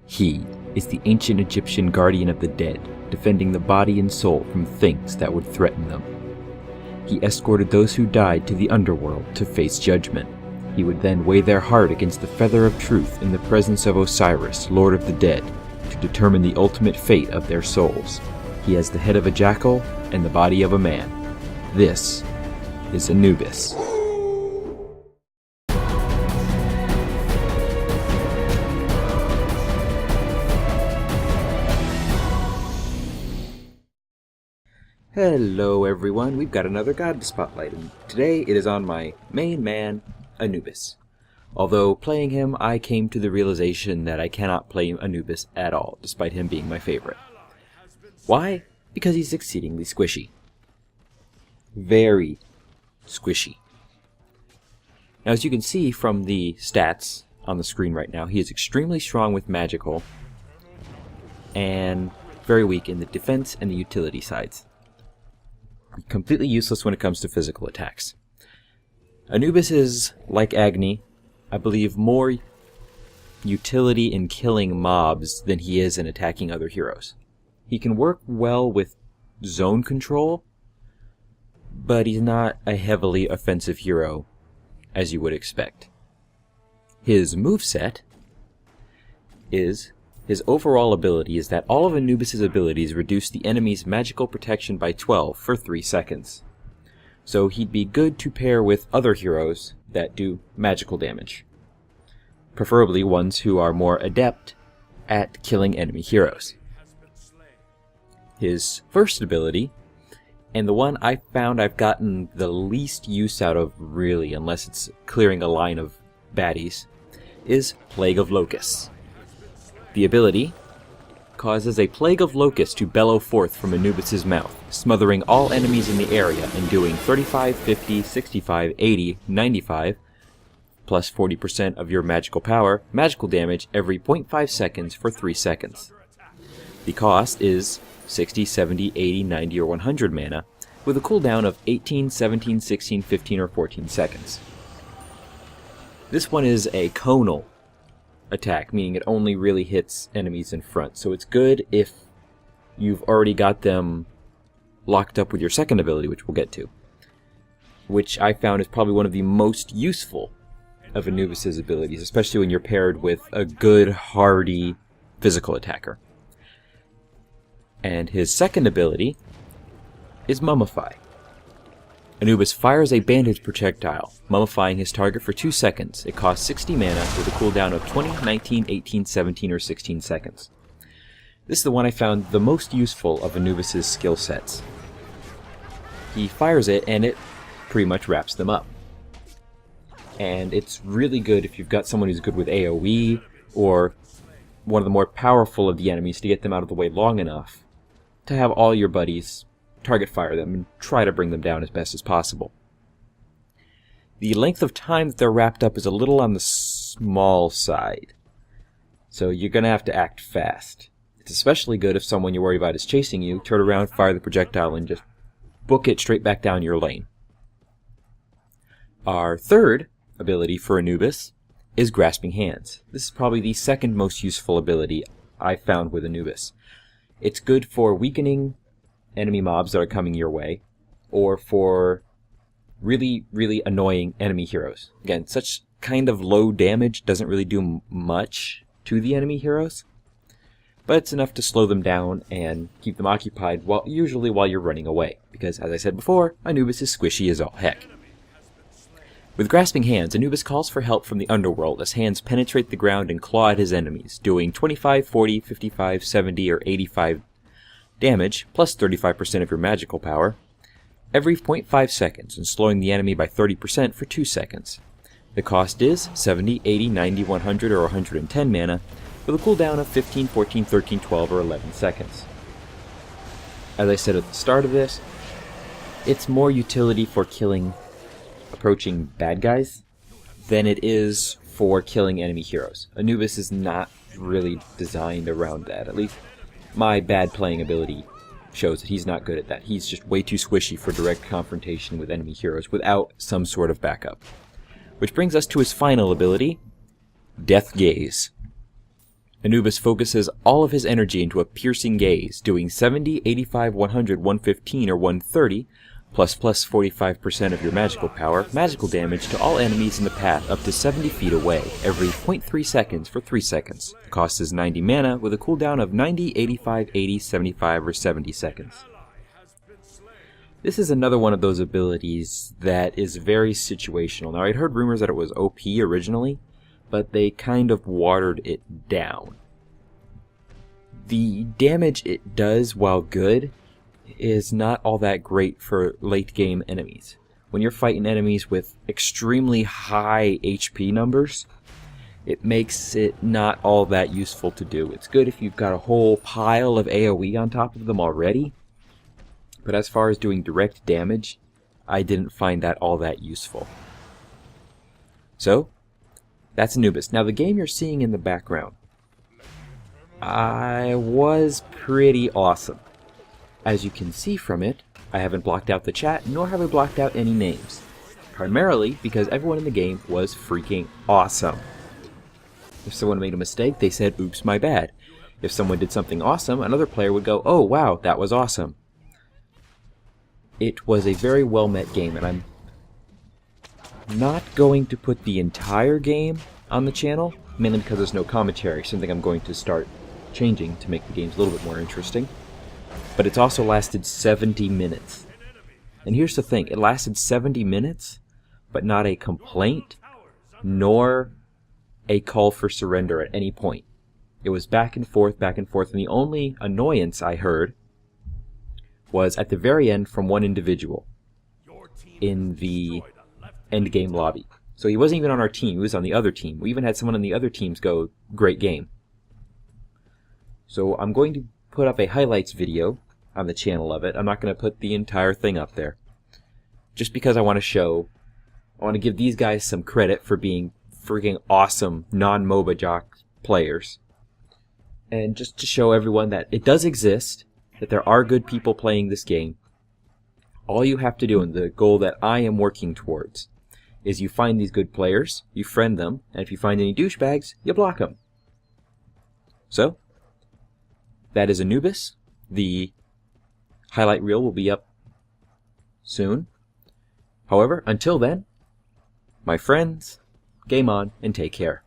He is the ancient Egyptian guardian of the dead, defending the body and soul from things that would threaten them. He escorted those who died to the underworld to face judgment. He would then weigh their heart against the feather of truth in the presence of Osiris, Lord of the Dead, to determine the ultimate fate of their souls. He has the head of a jackal and the body of a man. This is Anubis. Hello everyone, we've got another god to spotlight, and today it is on my main man, Anubis. Although playing him, I came to the realization that I cannot play Anubis at all, despite him being my favorite. Why? Because he's exceedingly squishy. Very squishy. Now, as you can see from the stats on the screen right now, he is extremely strong with magical, and very weak in the defense and the utility sides. Completely useless when it comes to physical attacks. Anubis is, like Agni, I believe more utility in killing mobs than he is in attacking other heroes. He can work well with zone control, but he's not a heavily offensive hero, as you would expect. His moveset is... His overall ability is that all of Anubis' abilities reduce the enemy's magical protection by 12 for 3 seconds. So he'd be good to pair with other heroes that do magical damage. Preferably ones who are more adept at killing enemy heroes. His first ability, and the one I found I've gotten the least use out of really, unless it's clearing a line of baddies, is Plague of Locusts. The ability causes a plague of locusts to bellow forth from Anubis' mouth, smothering all enemies in the area and doing 35, 50, 65, 80, 95, plus 40% of your magical power, magical damage every 0.5 seconds for 3 seconds. The cost is 60, 70, 80, 90, or 100 mana, with a cooldown of 18, 17, 16, 15, or 14 seconds. This one is a conal attack, meaning it only really hits enemies in front. So it's good if you've already got them locked up with your second ability, which we'll get to. Which I found is probably one of the most useful of Anubis' abilities, especially when you're paired with a good, hardy physical attacker. And his second ability is Mummify. Anubis fires a bandage projectile, mummifying his target for 2 seconds. It costs 60 mana with a cooldown of 20, 19, 18, 17, or 16 seconds. This is the one I found the most useful of Anubis' skill sets. He fires it and it pretty much wraps them up. And it's really good if you've got someone who's good with AoE, or one of the more powerful of the enemies, to get them out of the way long enough to have all your buddies target fire them and try to bring them down as best as possible. The length of time that they're wrapped up is a little on the small side, so you're going to have to act fast. It's especially good if someone you're worried about is chasing you, turn around, fire the projectile, and just book it straight back down your lane. Our third ability for Anubis is Grasping Hands. This is probably the second most useful ability I found with Anubis. It's good for weakening enemy mobs that are coming your way, or for really, really annoying enemy heroes. Again, such kind of low damage doesn't really do much to the enemy heroes, but it's enough to slow them down and keep them occupied, usually while you're running away, because, as I said before, Anubis is squishy as all heck. With Grasping Hands, Anubis calls for help from the underworld as hands penetrate the ground and claw at his enemies, doing 25, 40, 55, 70, or 85 damage, plus 35% of your magical power, every 0.5 seconds, and slowing the enemy by 30% for 2 seconds. The cost is 70, 80, 90, 100, or 110 mana, with a cooldown of 15, 14, 13, 12, or 11 seconds. As I said at the start of this, it's more utility for killing approaching bad guys than it is for killing enemy heroes. Anubis is not really designed around that, at least my bad playing ability shows that he's not good at that. He's just way too squishy for direct confrontation with enemy heroes without some sort of backup. Which brings us to his final ability, Death Gaze. Anubis focuses all of his energy into a piercing gaze, doing 70, 85, 100, 115, or 130, plus 45% of your magical power, magical damage to all enemies in the path up to 70 feet away, every 0.3 seconds for 3 seconds. The cost is 90 mana, with a cooldown of 90, 85, 80, 75, or 70 seconds. This is another one of those abilities that is very situational. Now, I'd heard rumors that it was OP originally, but they kind of watered it down. The damage it does, while good, is not all that great for late game enemies. When you're fighting enemies with extremely high HP numbers, it makes it not all that useful to do. It's good if you've got a whole pile of AoE on top of them already, but as far as doing direct damage, I didn't find that all that useful. So, that's Anubis. Now, the game you're seeing in the background was pretty awesome. As you can see from it, I haven't blocked out the chat, nor have I blocked out any names. Primarily because everyone in the game was freaking awesome. If someone made a mistake, they said, "Oops, my bad." If someone did something awesome, another player would go, "Oh, wow, that was awesome." It was a very well-met game, and I'm not going to put the entire game on the channel, mainly because there's no commentary, something I'm going to start changing to make the games a little bit more interesting. But it's also lasted 70 minutes. And here's the thing, it lasted 70 minutes, but not a complaint, nor a call for surrender at any point. It was back and forth, and the only annoyance I heard was at the very end from one individual in the endgame lobby. So he wasn't even on our team, he was on the other team. We even had someone on the other teams go, "Great game." So I'm going to put up a highlights video on the channel of it. I'm not going to put the entire thing up there. Just because I want to give these guys some credit for being freaking awesome non-MOBA jock players. And just to show everyone that it does exist, that there are good people playing this game. All you have to do, and the goal that I am working towards, is you find these good players, you friend them, and if you find any douchebags, you block them. So, that is Anubis. The highlight reel will be up soon. However, until then, my friends, game on and take care.